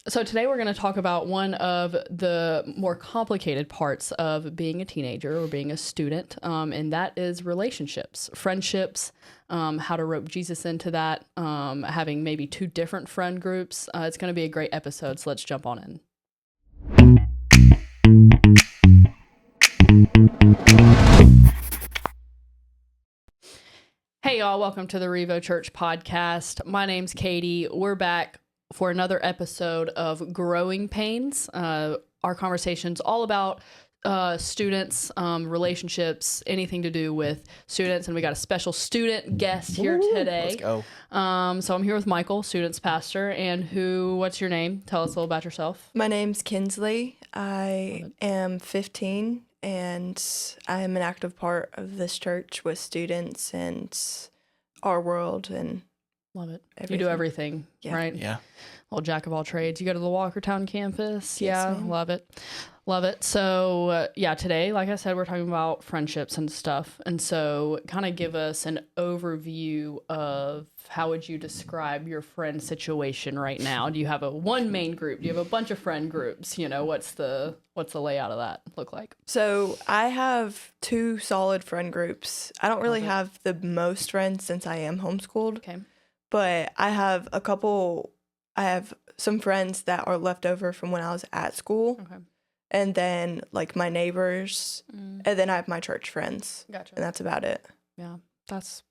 So today we're going to talk about one of the more complicated parts of being a teenager or being a student, and that is relationships, friendships, how to rope Jesus into that, having maybe two different friend groups. It's going to be a great episode, so let's jump on in. Hey y'all, welcome to the Revo Church podcast. My name's Katie. We're back for another episode of Growing Pains. Our conversation's all about students, relationships, anything to do with students, and we got a special student guest here today. Let's go. So I'm here with Michael, student's pastor, and what's your name? Tell us a little about yourself. My name's Kinsley. I am 15, and I am an active part of this church with students and our world and Love it. everything. You do everything, right? Yeah. Little jack of all trades. You go to the Walkertown campus. Yes, Yeah, ma'am. love it. Love it. So, today, like I said, we're talking about friendships and stuff. And so kind of give us an overview of how would you describe your friend situation right now? Do you have one main group? Do you have a bunch of friend groups? You know, what's the layout of that look like? So I have two solid friend groups. I don't really Okay. have the most friends since I am homeschooled, Okay. but I have some friends that are left over from when I was at school, Okay. and then like my neighbors, and then I have my church friends, Gotcha. and that's about it. Yeah, that's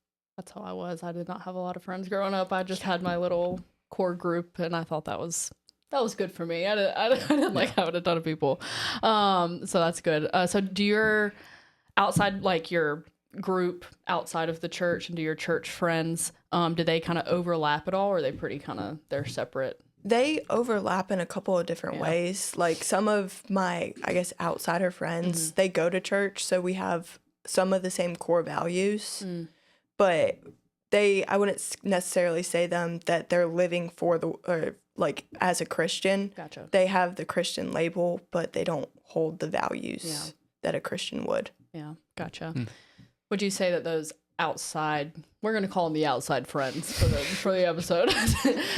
how I was. I did not have a lot of friends growing up. I just had my little core group, and I thought that was good for me. I didn't like having a ton of people. So that's good. So do your outside, like your group outside of the church, and do your church friends, do they kind of overlap at all, or are they pretty they're separate? They overlap in a couple of different ways. Like some of my, I guess, outsider friends, they go to church, so we have some of the same core values, but I wouldn't necessarily say that they're living or like as a Christian. Gotcha. They have the Christian label, but they don't hold the values that a Christian would. Yeah, gotcha. Would you say that those outside, we're going to call them the outside friends for the episode.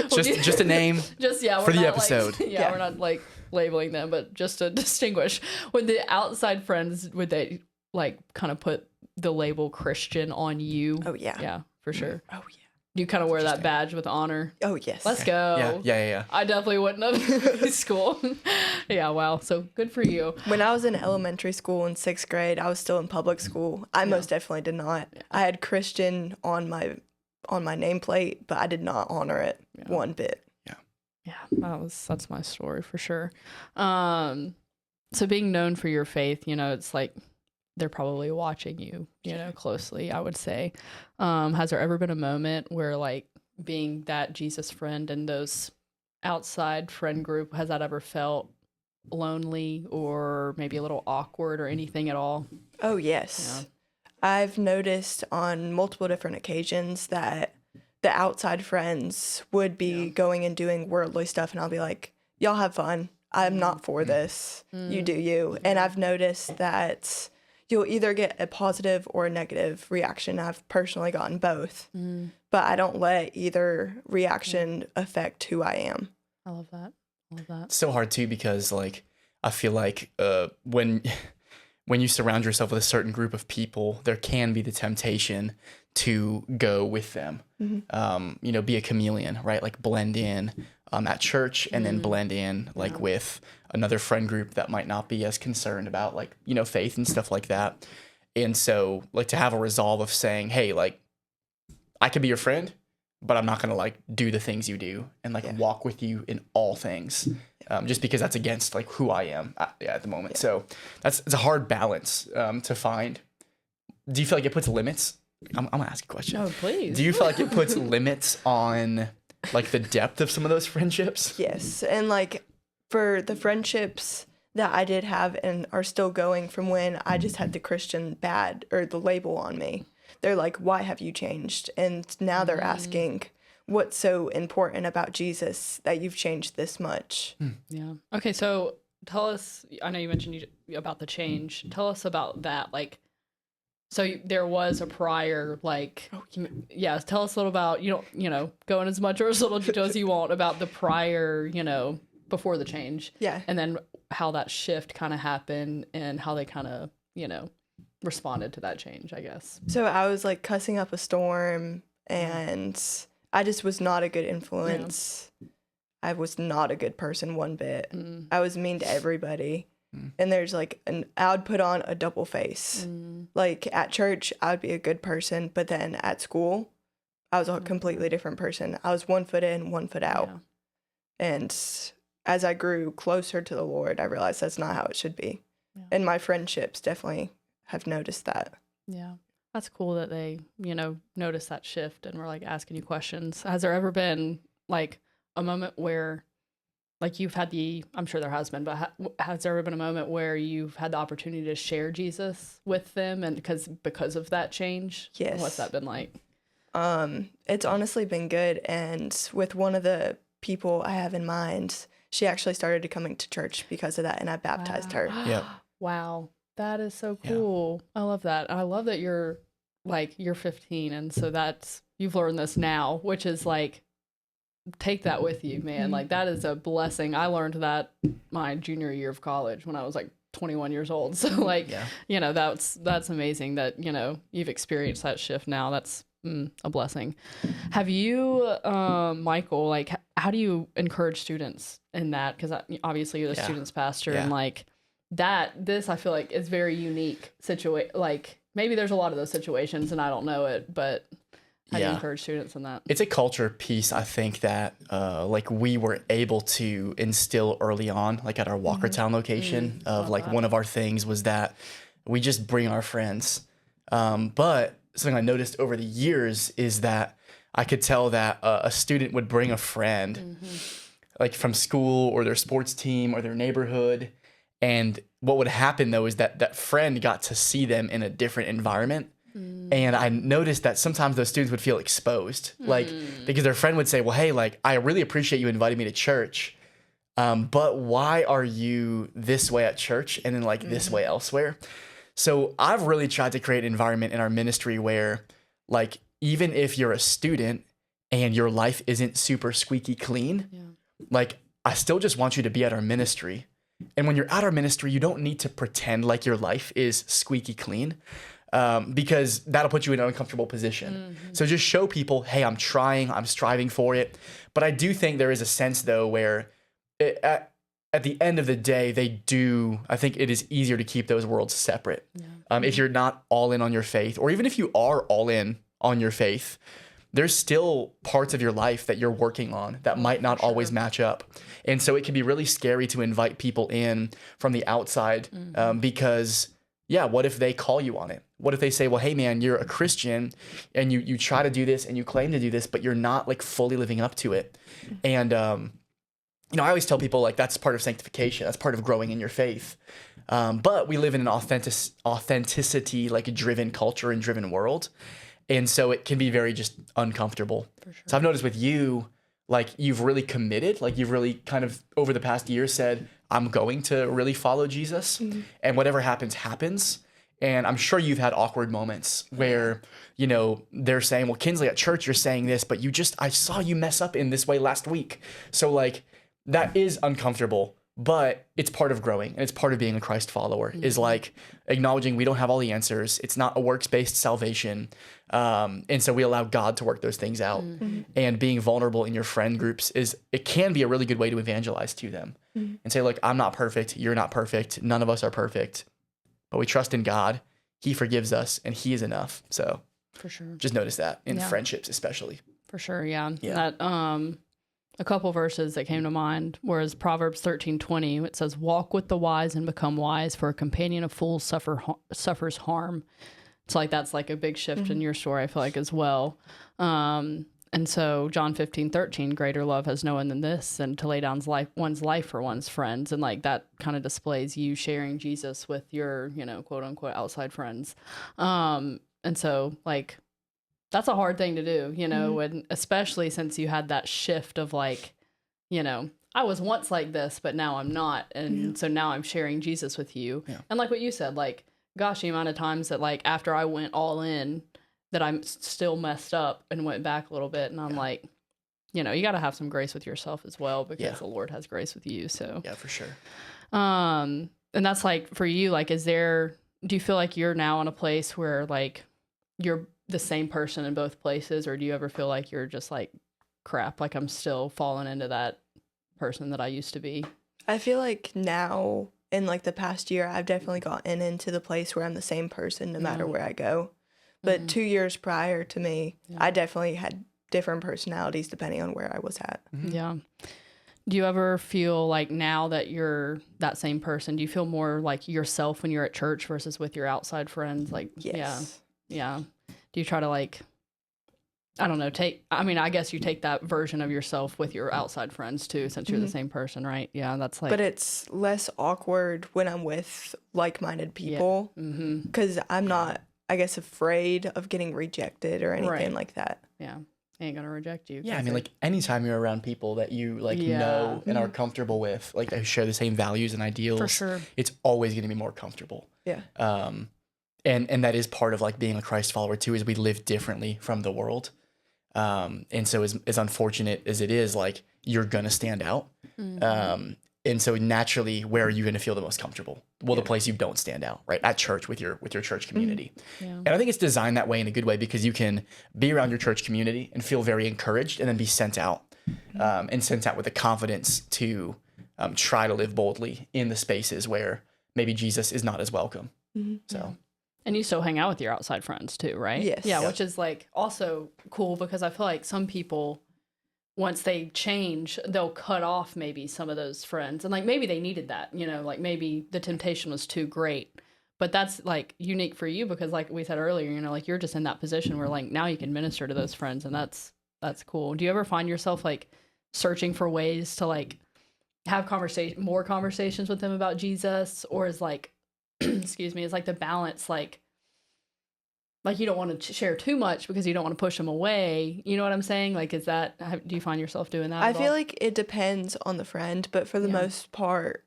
Just a name we're for the not, episode. Like, we're not like labeling them, but just to distinguish. Would the outside friends, would they like kind of put the label Christian on you? Oh, yeah. Yeah, for sure. Oh, yeah. You kind of wear that badge with honor. Oh, yes. Let's go. Yeah. I definitely wouldn't have in school. Yeah, wow. So good for you. When I was in elementary school in 6th grade, I was still in public school. I most definitely did not. Yeah. I had Christian on my nameplate, but I did not honor it one bit. Yeah, that's my story for sure. So being known for your faith, it's like they're probably watching you, closely, I would say. Has there ever been a moment where like being that Jesus friend and those outside friend group, has that ever felt lonely or maybe a little awkward or anything at all? Oh, yes. Yeah. I've noticed on multiple different occasions that the outside friends would be going and doing worldly stuff, and I'll be like, y'all have fun. I'm not for this. You do you. And I've noticed that you'll either get a positive or a negative reaction. I've personally gotten both, but I don't let either reaction affect who I am. I love that. It's so hard too, because like I feel like when you surround yourself with a certain group of people, there can be the temptation to go with them. Be a chameleon, right? Like blend in at church, and then blend in like with another friend group that might not be as concerned about like, faith and stuff like that. And so like to have a resolve of saying, hey, like I could be your friend, but I'm not going to like do the things you do and like walk with you in all things, just because that's against like who I am at the moment. So it's a hard balance to find. Do you feel like it puts limits? I'm going to ask you a question. Oh, please. Do you feel like it puts limits on like the depth of some of those friendships? Yes. And like for the friendships that I did have and are still going from when I just had the Christian bad or the label on me, they're like, why have you changed? And now they're asking, what's so important about Jesus that you've changed this much? Yeah. Okay, so tell us, I know you mentioned about the change. Tell us about that. Like, so there was a prior, like, tell us a little about, go in as much or as little detail as you want about the prior, before the change. Yeah. And then how that shift kind of happened and how they kind of, responded to that change, I guess. So I was like cussing up a storm, and I just was not a good influence. Yeah. I was not a good person one bit. I was mean to everybody. And there's like I would put on a double face. Like at church, I would be a good person, but then at school, I was a completely different person. I was 1 foot in, 1 foot out. Yeah. And as I grew closer to the Lord, I realized that's not how it should be. Yeah. And my friendships definitely have noticed that. Yeah. That's cool that they, noticed that shift and were like asking you questions. Has there ever been like a moment where like you've had I'm sure there has been, but has there ever been a moment where you've had the opportunity to share Jesus with them and because of that change? Yes. What's that been like? It's honestly been good. And with one of the people I have in mind, she actually started coming to church because of that, and I baptized her. Yeah. Wow. That is so cool. Yeah. I love that. I love that you're 15, and so you've learned this now, which is like, take that with you, man. Like that is a blessing. I learned that my junior year of college when I was like 21 years old. So like, that's amazing that, you've experienced that shift now. That's a blessing. Have you, Michael, like, how do you encourage students in that? Because obviously you're the student's pastor, and like this I feel like is very unique situation. Like maybe there's a lot of those situations and I don't know it, but how do you encourage students in that? It's a culture piece, I think, that like we were able to instill early on, like at our Walkertown location of like one of our things was that we just bring our friends. But something I noticed over the years is that I could tell that a student would bring a friend like from school or their sports team or their neighborhood. And what would happen though is that friend got to see them in a different environment. And I noticed that sometimes those students would feel exposed, like because their friend would say, well, hey, like, I really appreciate you inviting me to church. But why are you this way at church and then like this way elsewhere? So I've really tried to create an environment in our ministry where like, even if you're a student and your life isn't super squeaky clean, like I still just want you to be at our ministry. And when you're at our ministry, you don't need to pretend like your life is squeaky clean. Because that'll put you in an uncomfortable position. So just show people, hey, I'm trying, I'm striving for it. But I do think there is a sense though, where at the end of the day, I think it is easier to keep those worlds separate. If you're not all in on your faith, or even if you are all in on your faith, there's still parts of your life that you're working on that might not always match up. And so it can be really scary to invite people in from the outside because what if they call you on it? What if they say, well, hey man, you're a Christian and you try to do this and you claim to do this, but you're not like fully living up to it. And, I always tell people like that's part of sanctification. That's part of growing in your faith. But we live in an authenticity, like a driven culture and driven world. And so it can be very just uncomfortable. For sure. So I've noticed with you, like you've really committed, like you've really kind of over the past year said, I'm going to really follow Jesus and whatever happens. And I'm sure you've had awkward moments where, they're saying, well, Kinsley, at church, you're saying this, but I saw you mess up in this way last week. So like that is uncomfortable, but it's part of growing and it's part of being a Christ follower is like acknowledging we don't have all the answers. It's not a works-based salvation. And so we allow God to work those things out and being vulnerable in your friend groups it can be a really good way to evangelize to them and say, look, I'm not perfect. You're not perfect. None of us are perfect, but we trust in God. He forgives us and he is enough. So for sure, just notice that in friendships, especially. For sure. Yeah. That, a couple verses that came to mind was Proverbs 13:20. It says, walk with the wise and become wise, for a companion of fools suffers harm. It's like, that's like a big shift in your story, I feel like, as well. And so John 15:13, greater love has no one than this, and to lay down one's life for one's friends. And like that kind of displays you sharing Jesus with your, quote unquote outside friends. And so like, that's a hard thing to do, and especially since you had that shift of like, I was once like this, but now I'm not. And so now I'm sharing Jesus with you. Yeah. And like what you said, like, gosh, the amount of times that like after I went all in that I'm still messed up and went back a little bit. And I'm like, you know, you got to have some grace with yourself as well, because Yeah. the Lord has grace with you. So, Yeah, for sure. and that's like for you, like, do you feel like you're now in a place where like you're the same person in both places, or do you ever feel like you're just like, crap, like I'm still falling into that person that I used to be? I feel like now in like the past year, I've definitely gotten into the place where I'm the same person no matter where I go. But 2 years prior to me, I definitely had different personalities depending on where I was at. Yeah. Do you ever feel like now that you're that same person, do you feel more like yourself when you're at church versus with your outside friends? Like, Yes. yeah. Do you try to like, I don't know, I guess you take that version of yourself with your outside friends too, since you're the same person, right? Yeah, that's like. But it's less awkward when I'm with like-minded people because I'm not, I guess, afraid of getting rejected or anything like that. Yeah. Ain't gonna reject you. Yeah, I mean, like anytime you're around people that you like know and are comfortable with, like they share the same values and ideals, For sure. it's always going to be more comfortable. Yeah. And that is part of like being a Christ follower too, is we live differently from the world. And so as unfortunate as it is, like you're gonna stand out. And so naturally, where are you gonna feel the most comfortable? Well, the place you don't stand out, right? At church with your church community. Yeah. And I think it's designed that way in a good way, because you can be around your church community and feel very encouraged, and then be sent out, and sent out with the confidence to try to live boldly in the spaces where maybe Jesus is not as welcome. So. And you still hang out with your outside friends too, right? Yes. Yeah, Yep. which is like also cool, because I feel like some people, once they change, they'll cut off maybe some of those friends. And like maybe they needed that, you know, like maybe the temptation was too great. But that's like unique for you, because like we said earlier, you know, like you're just in that position where like now you can minister to those friends, and that's cool. Do you ever find yourself like searching for ways to like have more conversations with them about Jesus, or is like excuse me, is like the balance like you don't want to share too much because you don't want to push them away, you know what I'm saying? Like, do you find yourself doing that? I feel like it depends on the friend, but for the most part,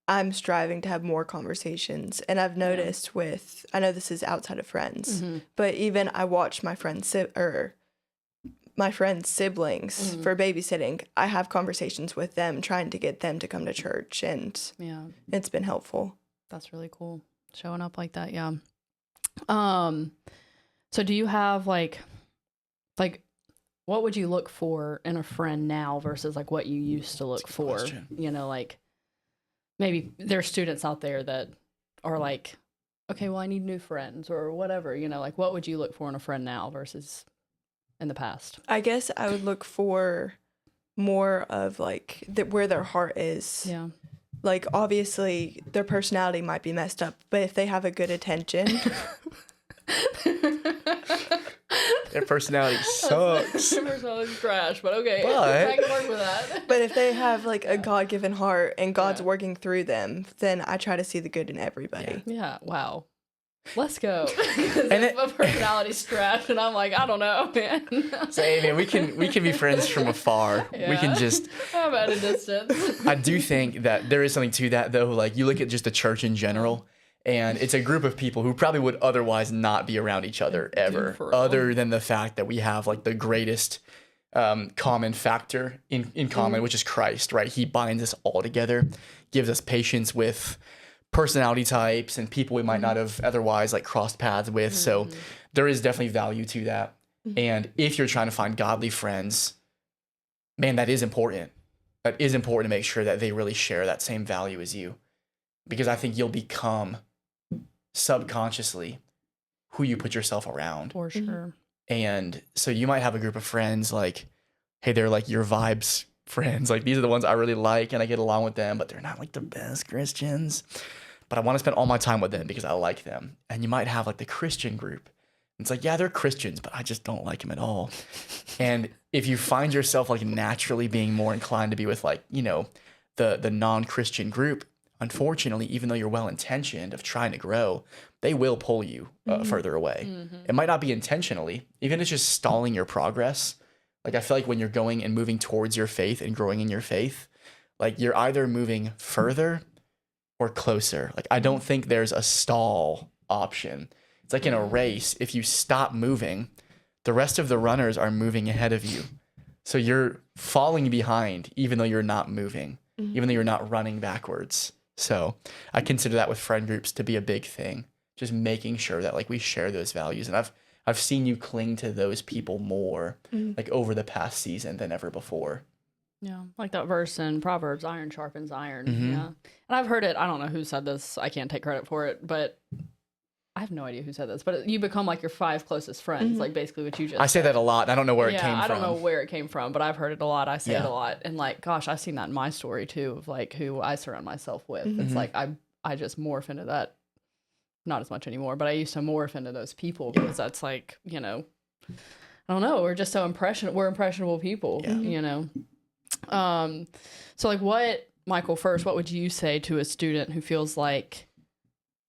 I'm striving to have more conversations. And I've noticed I know this is outside of friends, but even I watch my friends' siblings for babysitting. I have conversations with them, trying to get them to come to church, and it's been helpful. That's really cool. Showing up like that. Yeah. So do you have like what would you look for in a friend now versus like what you used to look for? Question. You know, like maybe there's students out there that are like, okay, well, I need new friends or whatever, you know, like what would you look for in a friend now versus in the past? I guess I would look for more of like where their heart is. Yeah. Like obviously their personality might be messed up, but if they have a good intention. Their personality sucks. Their personality's trash, but okay. But- I can work with that. But if they have like a God-given heart and God's working through them, then I try to see the good in everybody. Yeah. Wow. Let's go. And if my personality's trash, and I'm like, I don't know, man. So, hey, man, we can be friends from afar. Yeah. We can just. I'm at a distance. I do think that there is something to that, though. Like you look at just the church in general, and it's a group of people who probably would otherwise not be around each other ever, for real. other than the fact that we have like the greatest common factor in common, which is Christ, right? He binds us all together, gives us patience with personality types and people we might not have otherwise like crossed paths with. So there is definitely value to that. And if you're trying to find godly friends, man, that is important. That is important to make sure that they really share that same value as you, because I think you'll become subconsciously who you put yourself around. For sure. And so you might have a group of friends like, hey, they're like your vibes friends. Like these are the ones I really like and I get along with them, but they're not like the best Christians. But I want to spend all my time with them because I like them. And you might have like the Christian group. It's like, yeah, they're Christians, but I just don't like them at all. And if you find yourself like naturally being more inclined to be with like, you know, the non-Christian group, unfortunately, even though you're well-intentioned of trying to grow, they will pull you further away. It might not be intentionally, even if it's just stalling your progress. Like I feel like when you're going and moving towards your faith and growing in your faith, like you're either moving further or closer. Like I don't think there's a stall option. It's like in a race, if you stop moving, the rest of the runners are moving ahead of you. So you're falling behind, even though you're not moving, Mm-hmm. even though you're not running backwards. So I consider that with friend groups to be a big thing. Just making sure that like we share those values. And I've seen you cling to those people more like over the past season than ever before. Yeah, like that verse in Proverbs, iron sharpens iron. Mm-hmm. Yeah. And I've heard it, I don't know who said this, I can't take credit for it, but I have no idea who said this, but you become like your 5 closest friends, like basically what you just I say said. that a lot. And I don't know where it came from. I don't know where it came from, but I've heard it a lot. I say it Yeah. a lot. And like, gosh, I've seen that in my story too, of like who I surround myself with. It's like I just morph into that, not as much anymore, but I used to morph into those people because that's like, you know, I don't know, we're just so we're impressionable people, you know. So like Michael, first, what would you say to a student who feels like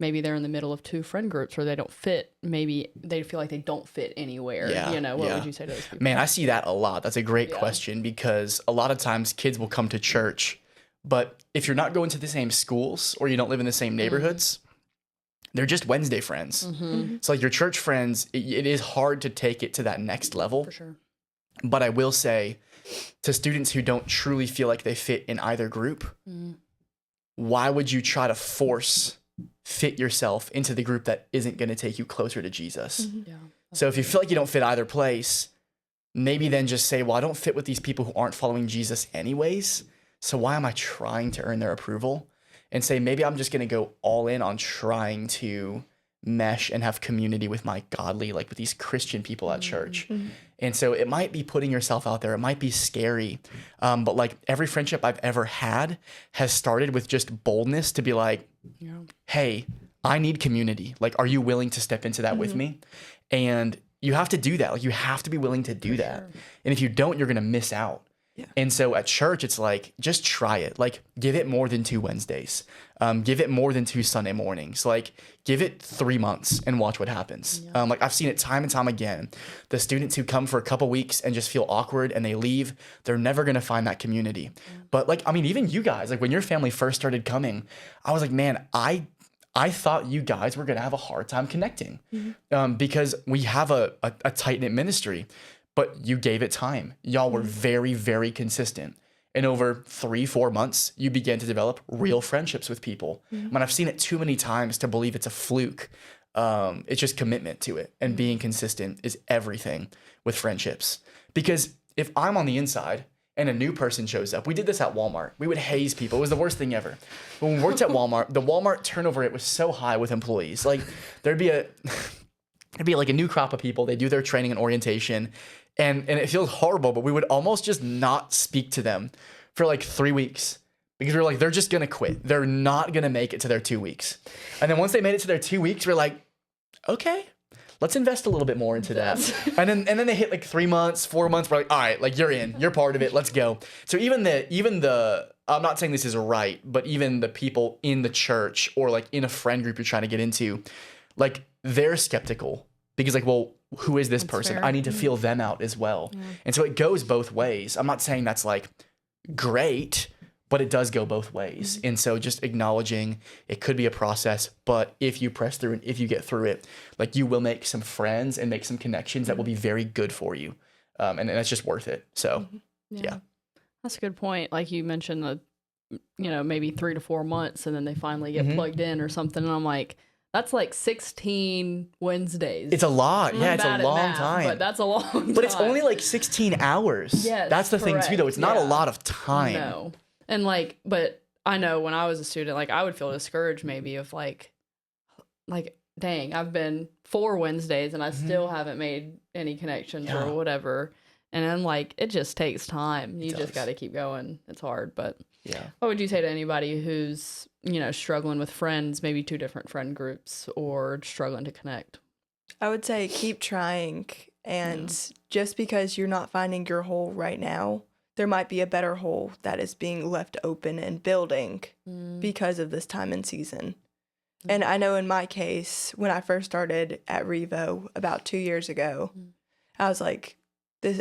maybe they're in the middle of 2 friend groups or they don't fit, maybe they feel like they don't fit anywhere, you know, what would you say to those people? Man, I see that a lot. That's a great question because a lot of times kids will come to church, but if you're not going to the same schools or you don't live in the same neighborhoods, they're just Wednesday friends. So like your church friends, it is hard to take it to that next level. For sure. But I will say to students who don't truly feel like they fit in either group, why would you try to fit yourself into the group that isn't going to take you closer to Jesus? Yeah. So if you feel like you don't fit either place, maybe then just say, well, I don't fit with these people who aren't following Jesus anyways. So why am I trying to earn their approval? And say, maybe I'm just going to go all in on trying to mesh and have community with my godly, like with these Christian people at church. And so it might be putting yourself out there. It might be scary. But like every friendship I've ever had has started with just boldness to be like, hey, I need community. Like, are you willing to step into that with me? And you have to do that. Like you have to be willing to do that. And if you don't, you're going to miss out. Yeah. And so at church, it's like, just try it. Like give it more than 2 Wednesdays. Give it more than 2 Sunday mornings. Like give it 3 months and watch what happens. Like I've seen it time and time again. The students who come for a couple weeks and just feel awkward and they leave, they're never going to find that community. But like, I mean, even you guys, like when your family first started coming, I was like, man, I thought you guys were going to have a hard time connecting because we have a tight-knit ministry. But you gave it time. Y'all were very, very consistent. And over 3-4 months, you began to develop real friendships with people. I mean, I've seen it too many times to believe it's a fluke. It's just commitment to it. And being consistent is everything with friendships. Because if I'm on the inside and a new person shows up, we did this at Walmart. We would haze people. It was the worst thing ever. When we worked at Walmart, the Walmart turnover rate was so high with employees. Like there'd be like a new crop of people. They do their training and orientation. And it feels horrible, but we would almost just not speak to them for like 3 weeks because we were like, they're just going to quit. They're not going to make it to their 2 weeks. And then once they made it to their 2 weeks, we're like, okay, let's invest a little bit more into that. And then they hit like 3 months, 4 months. We're like, all right, like you're in, you're part of it. Let's go. So even the, I'm not saying this is right, but even the people in the church or like in a friend group you're trying to get into, like they're skeptical because like, well, who is this person? fair. I need to feel them out as well. And so it goes both ways. I'm not saying that's like great, but it does go both ways. And so just acknowledging it could be a process, but if you press through and if you get through it, like you will make some friends and make some connections that will be very good for you. And that's just worth it. So yeah. That's a good point. Like you mentioned maybe 3 to 4 months and then they finally get plugged in or something. And I'm like, that's like 16 Wednesdays. It's a lot. Yeah, it's a long math, time. But that's a long time. But it's only like 16 hours. Yes, that's the thing too, though. It's not a lot of time. No. And like, but I know when I was a student, like I would feel discouraged maybe of like, dang, I've been 4 Wednesdays and I still haven't made any connections or whatever. And then like, it just takes time. You just got to keep going. It's hard, but what would you say to anybody who's, struggling with friends, maybe 2 different friend groups or struggling to connect? I would say keep trying. And just because you're not finding your hole right now, there might be a better hole that is being left open and building because of this time and season. And I know in my case, when I first started at Revo about 2 years ago, I was like,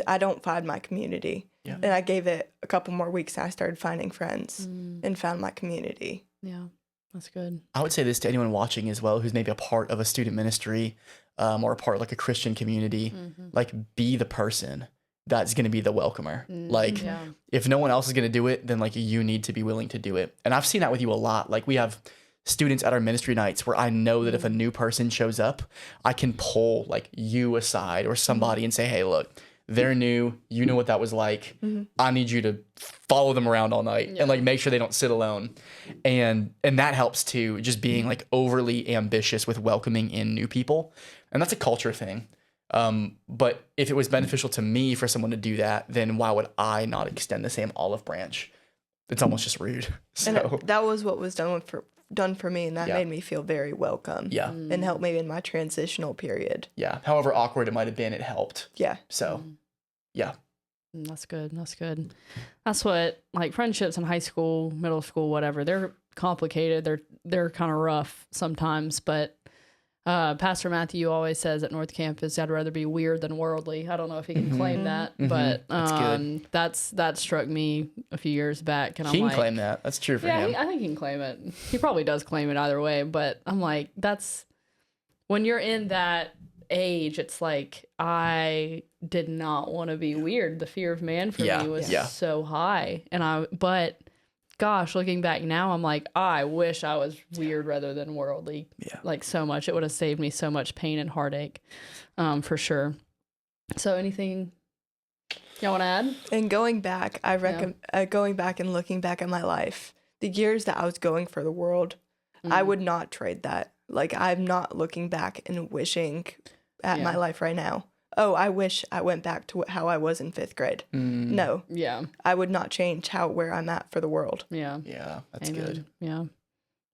I don't find my community. And I gave it a couple more weeks and I started finding friends and found my community. Yeah, that's good. I would say this to anyone watching as well who's maybe a part of a student ministry or a part of like a Christian community. Like be the person that's going to be the welcomer. Like if no one else is going to do it, then like you need to be willing to do it. And I've seen that with you a lot. Like we have students at our ministry nights where I know that if a new person shows up, I can pull like you aside or somebody and say, hey, look, they're new. You know what that was like. I need you to follow them around all night and like make sure they don't sit alone. And that helps too, just being like overly ambitious with welcoming in new people. And that's a culture thing. But if it was beneficial to me for someone to do that, then why would I not extend the same olive branch? It's almost just rude. So And that was what was done for me, and that made me feel very welcome. Yeah. And helped me in my transitional period. Yeah. However awkward it might have been, it helped. Yeah. So, yeah. That's good. That's good. That's what, like, friendships in high school, middle school, whatever, they're complicated. They're kind of rough sometimes, but Pastor Matthew always says at North Campus, I'd rather be weird than worldly. I don't know if he can claim that, but that struck me a few years back. And He can claim that. That's true for him. I think he can claim it. He probably does claim it either way, but I'm like, that's when you're in that age, it's like, I did not want to be weird. The fear of man for me was so high. But gosh, looking back now, I'm like, I wish I was weird rather than worldly. Yeah. Like so much. It would have saved me so much pain and heartache, for sure. So anything y'all want to add? And going back, I recommend going back and looking back at my life, the years that I was going for the world, I would not trade that. Like, I'm not looking back and wishing at my life right now. Oh, I wish I went back to how I was in 5th grade. No. Yeah. I would not change where I'm at for the world. Yeah. Yeah, that's Amen. good. Yeah.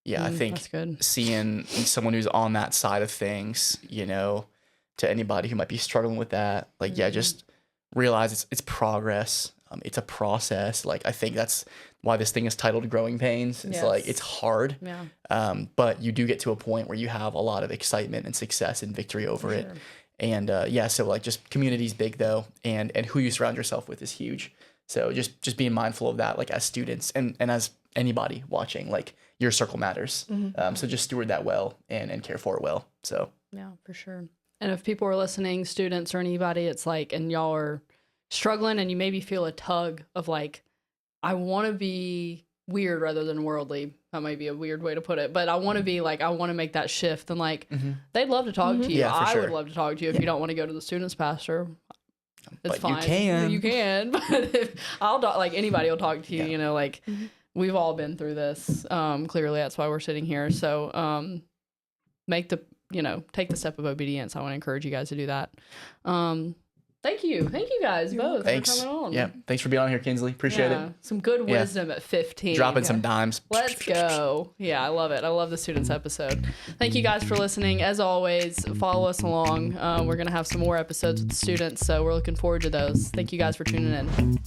Yeah, I think that's good. Seeing someone who's on that side of things, you know, to anybody who might be struggling with that, like, just realize it's progress. It's a process. Like, I think that's why this thing is titled Growing Pains. It's like, it's hard. Yeah. But you do get to a point where you have a lot of excitement and success and victory over it. And so like just community's big though, and who you surround yourself with is huge. So just being mindful of that, like as students and as anybody watching, like your circle matters. So just steward that well and care for it well. So yeah, for sure. And if people are listening, students or anybody, it's like, and y'all are struggling and you maybe feel a tug of like, I want to be weird rather than worldly. That might be a weird way to put it, but I want to be like, I want to make that shift. And like, they'd love to talk to you. Yeah, I sure. would love to talk to you if you don't want to go to the students pastor. It's but fine. You can. But if like anybody will talk to you, you know, like we've all been through this. Clearly that's why we're sitting here. So, take the step of obedience. I want to encourage you guys to do that. Thank you guys both for coming on. Yeah, thanks for being on here, Kinsley. Appreciate it. Some good wisdom at 15. Dropping some dimes. Let's go. Yeah, I love it. I love the students episode. Thank you guys for listening. As always, follow us along. We're going to have some more episodes with the students, so we're looking forward to those. Thank you guys for tuning in.